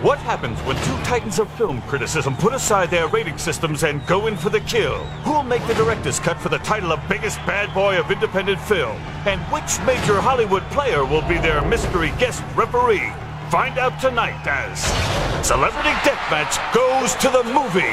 What happens when two titans of film criticism put aside their rating systems and go in for the kill? Who'll make the director's cut for the title of Biggest Bad Boy of Independent Film? And which major Hollywood player will be their mystery guest referee? Find out tonight as Celebrity Deathmatch goes to the movies.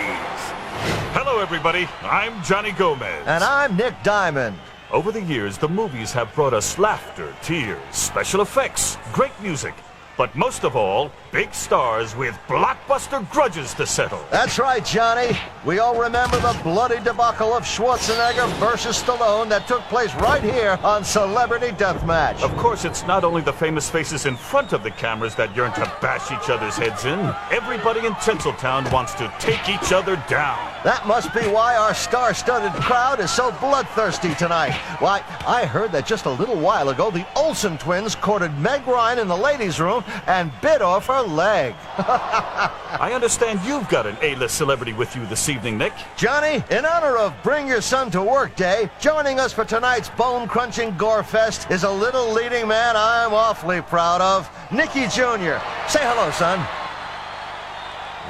Hello everybody, I'm Johnny Gomez. And I'm Nick Diamond. Over the years, the movies have brought us laughter, tears, special effects, great music, but most of all, big stars with blockbuster grudges to settle. That's right, Johnny. We all remember the bloody debacle of Schwarzenegger versus Stallone that took place right here on Celebrity Deathmatch. Of course, it's not only the famous faces in front of the cameras that yearn to bash each other's heads in. Everybody in Tinseltown wants to take each other down. That must be why our star-studded crowd is so bloodthirsty tonight. Why, I heard that just a little while ago, the Olsen twins courted Meg Ryan in the ladies' room and bit off her leg. I understand you've got an A-list celebrity with you this evening, Nick. Johnny, in honor of Bring Your Son to Work Day, joining us for tonight's bone-crunching gore fest is a little leading man I'm awfully proud of, Nicky Jr. Say hello, son.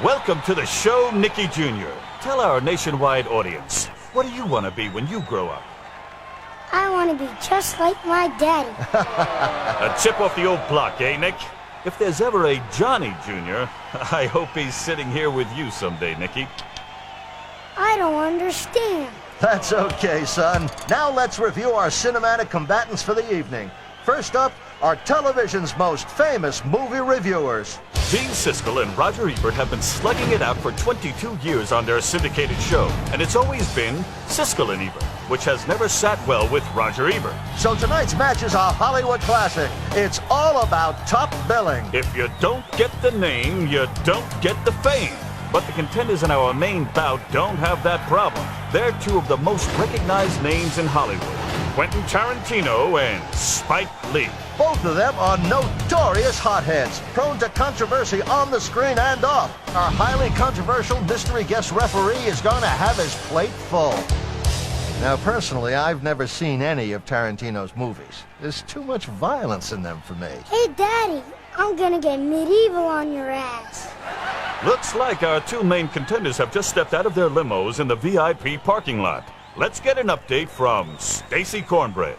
Welcome to the show, Nicky Jr. Tell our nationwide audience, what do you want to be when you grow up? I want to be just like my daddy. A chip off the old block, eh, Nick? If there's ever a Johnny Jr., I hope he's sitting here with you someday, Nicky. I don't understand. That's okay, son. Now let's review our cinematic combatants for the evening. First up, our television's most famous movie reviewers. Gene Siskel and Roger Ebert have been slugging it out for 22 years on their syndicated show, and it's always been Siskel and Ebert, which has never sat well with Roger Ebert. So tonight's match is a Hollywood classic. It's all about top billing. If you don't get the name, you don't get the fame. But the contenders in our main bout don't have that problem. They're two of the most recognized names in Hollywood, Quentin Tarantino and Spike Lee. Both of them are notorious hotheads, prone to controversy on the screen and off. Our highly controversial mystery guest referee is going to have his plate full. Now, personally, I've never seen any of Tarantino's movies. There's too much violence in them for me. Hey, Daddy, I'm gonna get medieval on your ass. Looks like our two main contenders have just stepped out of their limos in the VIP parking lot. Let's get an update from Stacy Cornbred.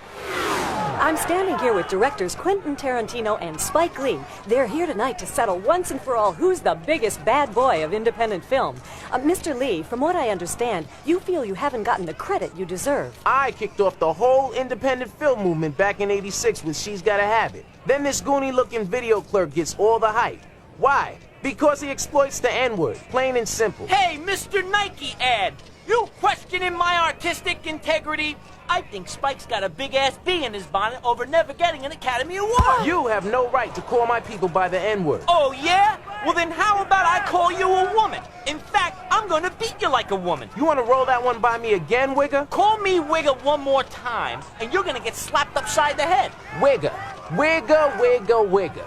I'm standing here with directors Quentin Tarantino and Spike Lee. They're here tonight to settle once and for all who's the biggest bad boy of independent film. Mr. Lee, from what I understand, you feel you haven't gotten the credit you deserve. I kicked off the whole independent film movement back in '86 with She's Gotta Have It. Then this goony-looking video clerk gets all the hype. Why? Because he exploits the N-word, plain and simple. Hey, Mr. Nike ad! You questioning my artistic integrity? I think Spike's got a big-ass bee in his bonnet over never getting an Academy Award. You have no right to call my people by the N-word. Oh, yeah? Well, then how about I call you a woman? In fact, I'm gonna beat you like a woman. You want to roll that one by me again, Wigger? Call me Wigger one more time, and you're gonna get slapped upside the head. Wigger. Wigger, Wigger, Wigger.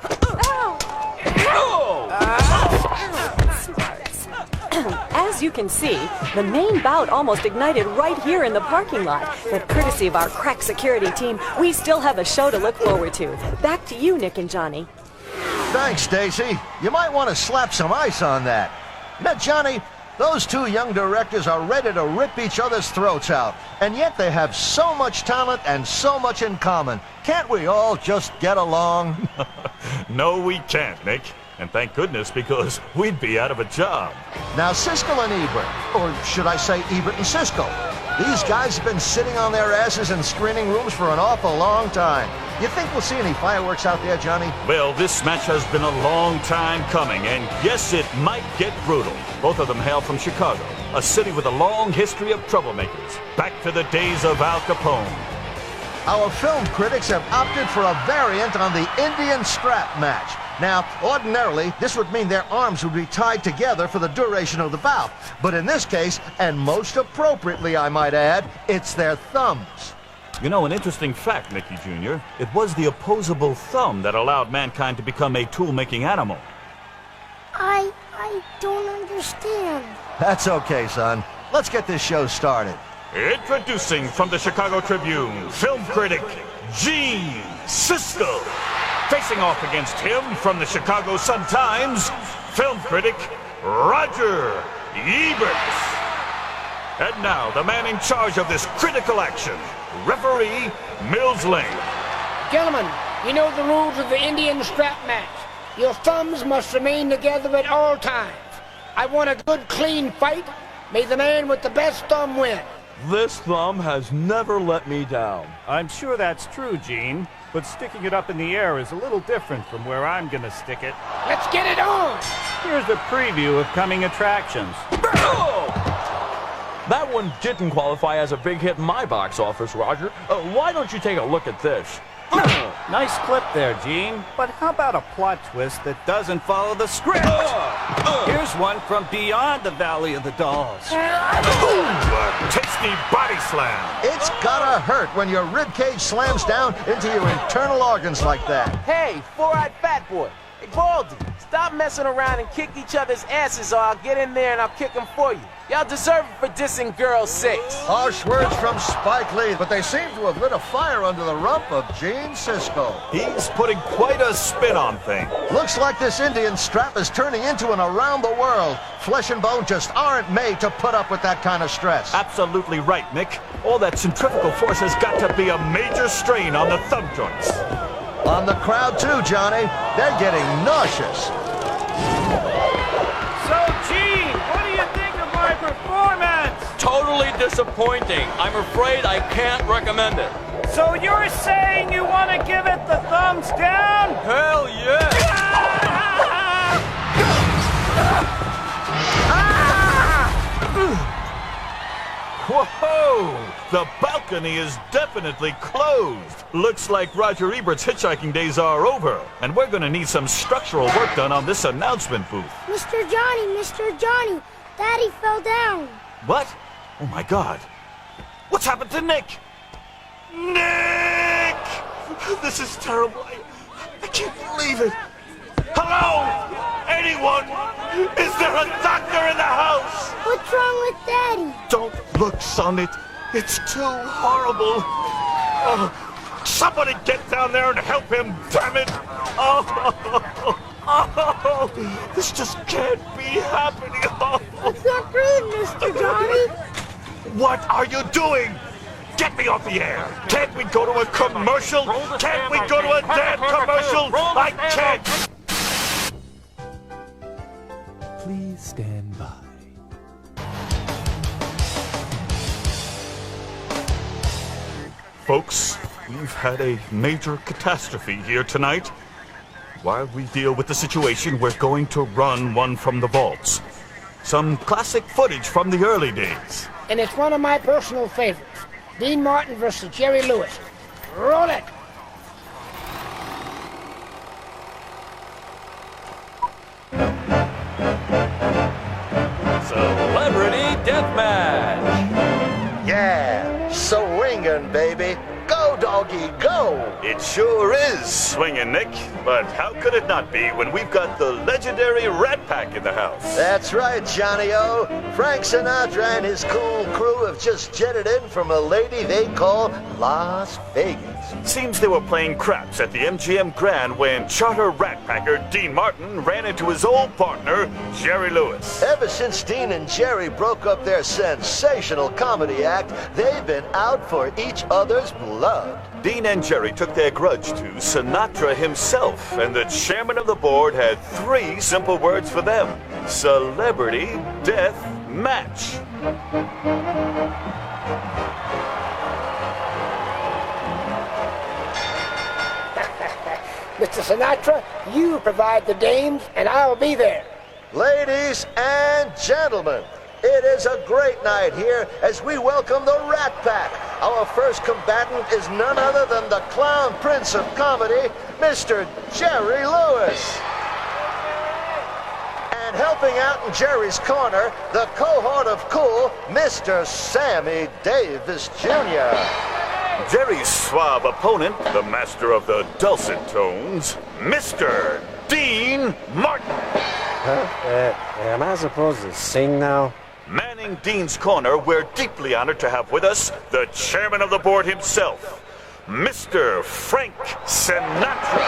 As you can see, the main bout almost ignited right here in the parking lot. But courtesy of our crack security team, we still have a show to look forward to. Back to you, Nick and Johnny. Thanks, Stacy. You might want to slap some ice on that. You know, Johnny, those two young directors are ready to rip each other's throats out. And yet they have so much talent and so much in common. Can't we all just get along? No, we can't, Nick. And thank goodness, because we'd be out of a job. Now, Siskel and Ebert, or should I say Ebert and Siskel, these guys have been sitting on their asses in screening rooms for an awful long time. You think we'll see any fireworks out there, Johnny? Well, this match has been a long time coming, and yes, it might get brutal. Both of them hail from Chicago, a city with a long history of troublemakers, back to the days of Al Capone. Our film critics have opted for a variant on the Indian strap match. Now, ordinarily, this would mean their arms would be tied together for the duration of the bout. But in this case, and most appropriately, I might add, it's their thumbs. You know, an interesting fact, Nicky Jr., it was the opposable thumb that allowed mankind to become a tool-making animal. I don't understand. That's okay, son. Let's get this show started. Introducing from the Chicago Tribune, film critic Gene Siskel. Facing off against him from the Chicago Sun-Times, film critic Roger Ebert. And now, the man in charge of this critical action, referee Mills Lane. Gentlemen, you know the rules of the Indian strap match. Your thumbs must remain together at all times. I want a good, clean fight. May the man with the best thumb win. This thumb has never let me down. I'm sure that's true, Gene, but sticking it up in the air is a little different from where I'm gonna stick it. Let's get it on! Here's a preview of coming attractions. That one didn't qualify as a big hit in my box office, Roger. Why don't you take a look at this? Nice clip there, Gene, but how about a plot twist that doesn't follow the script? Here's one from beyond the Valley of the Dolls. Ooh, a tasty body slam. It's gotta hurt when your ribcage slams down into your internal organs like that. Hey, four-eyed fat boy. Hey, Baldy, stop messing around and kick each other's asses or I'll get in there and I'll kick them for you. Y'all deserve it for dissing Girl 6. Harsh words from Spike Lee, but they seem to have lit a fire under the rump of Gene Siskel. He's putting quite a spin on things. Looks like this Indian strap is turning into an around the world. Flesh and bone just aren't made to put up with that kind of stress. Absolutely right, Nick. All that centrifugal force has got to be a major strain on the thumb joints. On the crowd too, Johnny. They're getting nauseous. So, Gene, what do you think of my performance? Totally disappointing. I'm afraid I can't recommend it. So you're saying you want to give it the thumbs down? Hell yeah! Whoa! The balcony is definitely closed. Looks like Roger Ebert's hitchhiking days are over, and we're gonna need some structural work done on this announcement booth. Mr. Johnny, Daddy fell down. What? Oh my God. What's happened to Nick? Nick! This is terrible. I can't believe it. Hello? Anyone? Is there a doctor in the house? What's wrong with Daddy? Don't look, son. It's too horrible. Oh, somebody get down there and help him, damn it. Oh, this just can't be happening. Oh. It's not breathe, Mr. Johnny. What are you doing? Get me off the air. Can't we go to a commercial? Can't we go to a damn commercial? I can't. Please stand by. Folks, we've had a major catastrophe here tonight. While we deal with the situation, we're going to run one from the vaults. Some classic footage from the early days. And it's one of my personal favorites. Dean Martin versus Jerry Lewis. Roll it! Celebrity Deathmatch! Yeah, swinging, baby. Go, doggy, go! It sure is swinging, Nick. But how could it not be when we've got the legendary Rat Pack in the house? That's right, Johnny-O. Frank Sinatra and his cool crew have just jetted in from a lady they call Las Vegas. Seems they were playing craps at the MGM Grand when charter rat packer Dean Martin ran into his old partner, Jerry Lewis. Ever since Dean and Jerry broke up their sensational comedy act, they've been out for each other's blood. Dean and Jerry took their grudge to Sinatra himself, and the chairman of the board had 3 simple words for them: Celebrity Death Match. Mr. Sinatra, you provide the dames, and I'll be there. Ladies and gentlemen, it is a great night here as we welcome the Rat Pack. Our first combatant is none other than the clown prince of comedy, Mr. Jerry Lewis. And helping out in Jerry's corner, the cohort of cool, Mr. Sammy Davis Jr. Jerry's suave opponent, the master of the dulcet tones, Mr. Dean Martin. Am I supposed to sing now? Manning Dean's corner, we're deeply honored to have with us the chairman of the board himself, Mr. Frank Sinatra.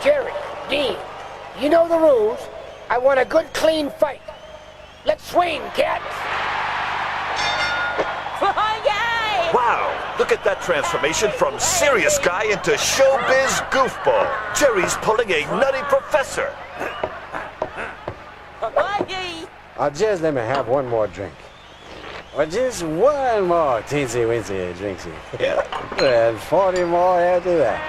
Jerry, Dean, you know the rules. I want a good, clean fight. Let's swing, cat. Wow, look at that transformation from serious guy into showbiz goofball. Jerry's pulling a nutty professor. Just let me have one more drink. Or just one more teensy-weensy drinksy. And 40 more after that.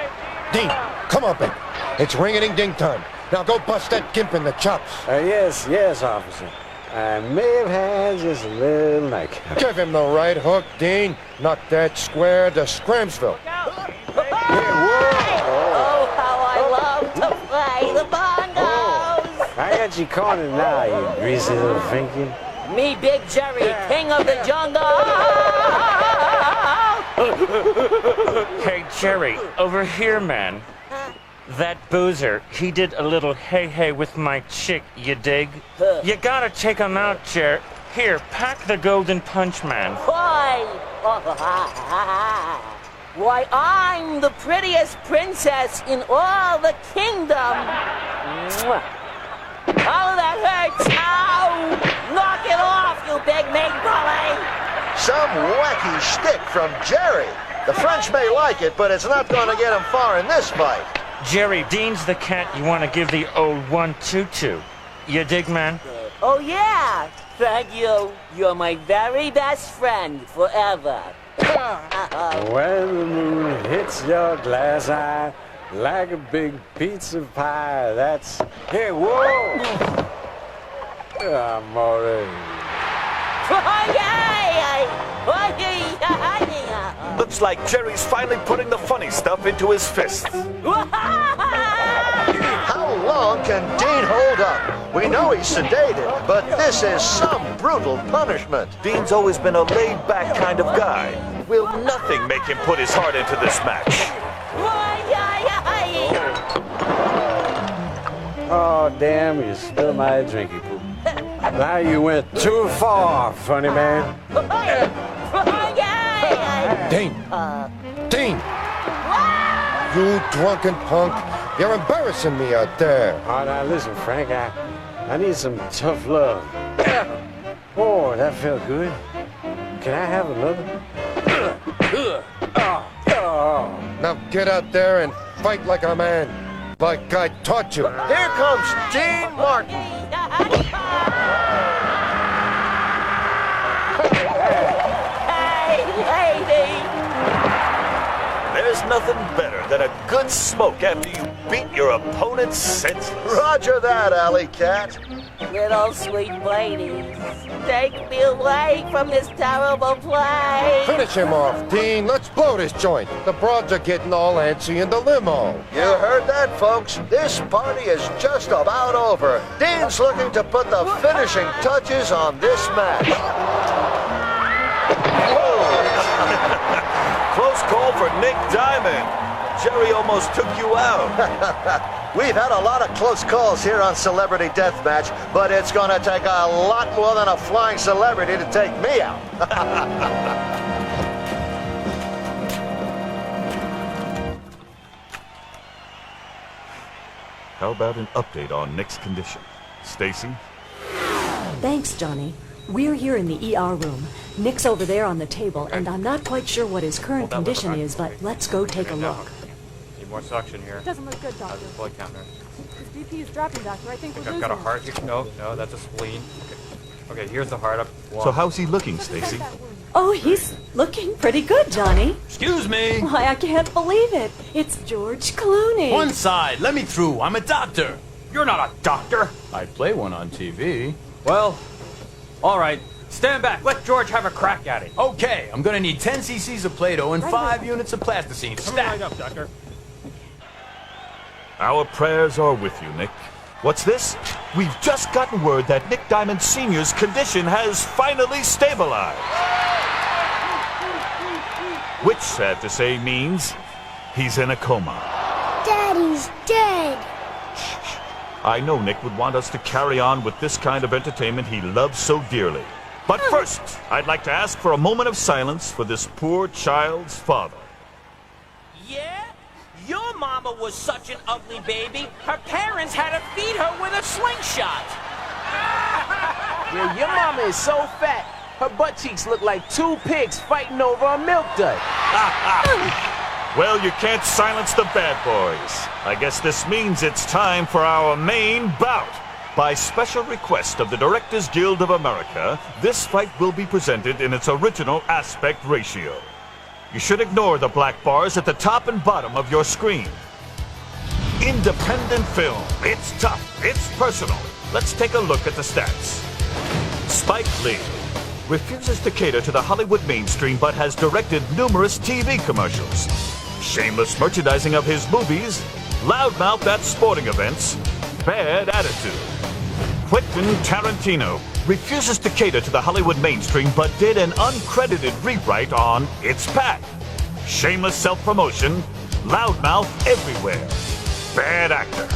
Dean, come on, baby. It's ring-a-ding-ding time. Now go bust that gimp in the chops. Yes, officer. I may have had just a little nick. Give him the right hook, Dean. Not that square, the Scramsville. Oh, how I love to play the bongos! I got you cornered now, you greasy little finky. Me, Big Jerry, king of the jungle! Hey, Jerry, over here, man. That boozer, he did a little hey-hey with my chick, you dig? You gotta take him out, Jer. Here, pack the golden punch, man. Why? Why, I'm the prettiest princess in all the kingdom. Oh, that hurts! Ow! Knock it off, you big meat bully! Some wacky shtick from Jerry. The French may like it, but it's not going to get him far in this fight. Jerry, Dean's the cat you want to give the old 1-2 to. You dig, man? Oh, yeah! Thank you. You're my very best friend forever. When the moon hits your glass eye like a big pizza pie, that's... Hey, whoa! I'm already... Looks like Jerry's finally putting the funny stuff into his fists. How long can Dean hold up? We know he's sedated, but this is some brutal punishment. Dean's always been a laid-back kind of guy. Will nothing make him put his heart into this match? Oh, damn, you spilled my drinky poop. Now you went too far, funny man. Dean! Dean! You drunken punk! You're embarrassing me out there. Oh, now listen, Frank, I need some tough love. Oh, that felt good. Can I have another? Now get out there and fight like a man. Like I taught you. Here comes Dean Martin. Hey, lady! There's nothing better than a good smoke after you beat your opponent senseless. Roger that, alley cat. Little sweet ladies, take me away from this terrible place. Finish him off, Dean. Let's blow this joint. The broads are getting all antsy in the limo. You heard that, folks. This party is just about over. Dean's looking to put the finishing touches on this match. Close call for Nick Diamond. Jerry almost took you out. We've had a lot of close calls here on Celebrity Deathmatch, but it's going to take a lot more than a flying celebrity to take me out. How about an update on Nick's condition? Stacy? Thanks, Johnny. We're here in the ER room. Nick's over there on the table, and I'm not quite sure what his current condition is, but let's go take a look. Need more suction here. Doesn't look good, doctor. How's the blood count, nurse? His BP is dropping, doctor. I think we're losing I've got a him. heart here. No, that's a spleen. Okay, here's the heart up. So how's he looking, Stacy? Oh, he's looking pretty good, Johnny. Excuse me. Why, I can't believe it. It's George Clooney. One side. Let me through. I'm a doctor. You're not a doctor. I play one on TV. Well, all right. Stand back. Let George have a crack at it. Okay, I'm gonna need 10 cc's of Play-Doh and 5 units of plasticine. Stack. Right up, doctor. Our prayers are with you, Nick. What's this? We've just gotten word that Nick Diamond Sr.'s condition has finally stabilized. Which, sad to say, means he's in a coma. Daddy's dead. I know Nick would want us to carry on with this kind of entertainment he loves so dearly. But first, I'd like to ask for a moment of silence for this poor child's father. Yeah? Your mama mama was such an ugly baby, her parents had to feed her with a slingshot. Yeah, your mama is so fat, her butt cheeks look like two pigs fighting over a milk dud. Well, you can't silence the bad boys. I guess this means it's time for our main bout. By special request of the Directors Guild of America, this fight will be presented in its original aspect ratio. You should ignore the black bars at the top and bottom of your screen. Independent film. It's tough. It's personal. Let's take a look at the stats. Spike Lee refuses to cater to the Hollywood mainstream but has directed numerous TV commercials. Shameless merchandising of his movies, loudmouth at sporting events, bad attitude. Quentin Tarantino refuses to cater to the Hollywood mainstream but did an uncredited rewrite on It's Pat. Shameless self-promotion, loudmouth everywhere. Bad actor.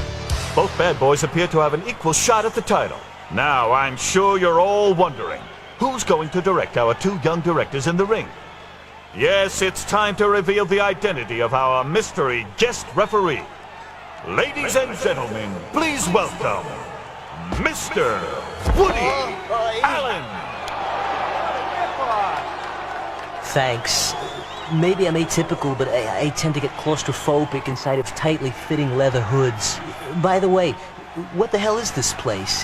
Both bad boys appear to have an equal shot at the title. Now, I'm sure you're all wondering, who's going to direct our two young directors in the ring? Yes, it's time to reveal the identity of our mystery guest referee. Ladies and gentlemen, please welcome Mr. Woody Allen. Thanks. Maybe I'm atypical, but I tend to get claustrophobic inside of tightly fitting leather hoods. By the way, what the hell is this place?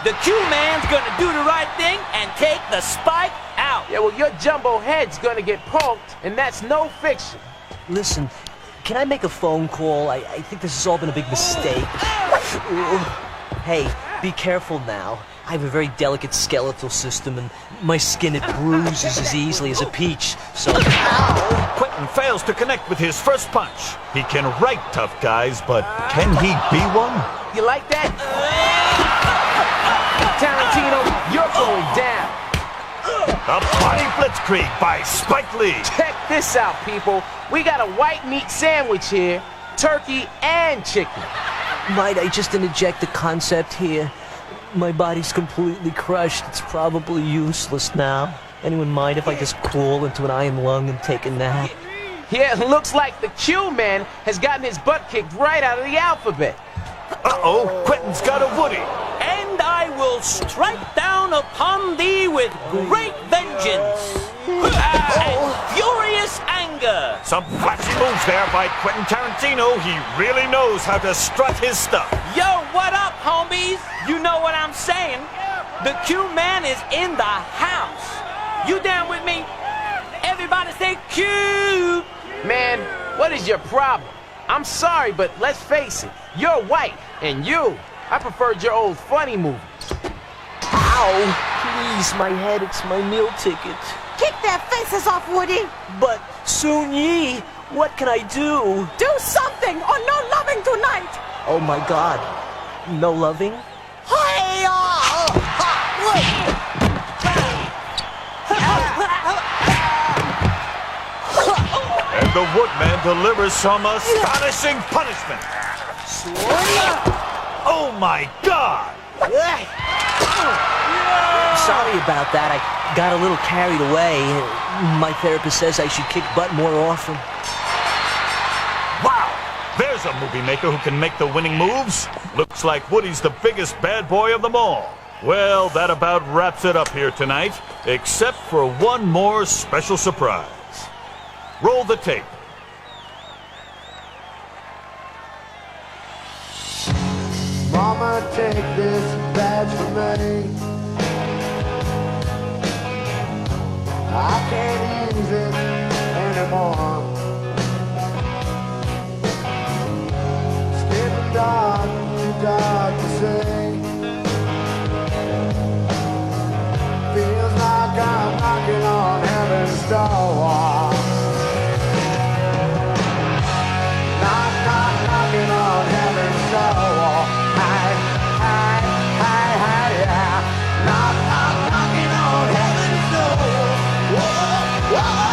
The Q-man's gonna do the right thing and take the Spike out. Yeah, well, your jumbo head's gonna get poked, and that's no fiction. Listen, can I make a phone call? I think this has all been a big mistake. Hey, be careful now. I have a very delicate skeletal system, and my skin, it bruises as easily as a peach, so... Quentin fails to connect with his first punch. He can write tough guys, but can he be one? You like that? Tarantino, you're going down. The Body Blitzkrieg by Spike Lee. Check this out, people. We got a white meat sandwich here, turkey and chicken. Might I just interject a concept here? My body's completely crushed. It's probably useless now. Anyone mind if I just crawl into an iron lung and take a nap? Yeah, it looks like the Q-man has gotten his butt kicked right out of the alphabet. Uh-oh, Quentin's got a Woody. And I will strike down upon thee with great vengeance and furious anger. Some flashy moves there by Quentin Tarantino. He really knows how to strut his stuff. Yo, what up, homies? You know what I'm saying? The Q-man is in the house. You down with me? Everybody say Q! Man, what is your problem? I'm sorry, but let's face it. You're white, and I preferred your old funny movies. Ow! Please, my head, it's my meal ticket. Kick their faces off, Woody! But, Soon-Yi, what can I do? Do something, or no loving tonight! Oh my god. No loving? And the Woodman delivers some astonishing punishment. Oh my god! Sorry about that. I got a little carried away. My therapist says I should kick butt more often. Wow! There's a movie maker who can make the winning moves. Looks like Woody's the biggest bad boy of them all. Well, that about wraps it up here tonight, except for one more special surprise. Roll the tape. Mama, take this badge from me. I can't use it anymore. It's getting dark, too dark to see. Feels like I'm knocking on heaven's door. Knocking on heaven's door. Hi, yeah. Knocking on heaven's door. Whoa, whoa.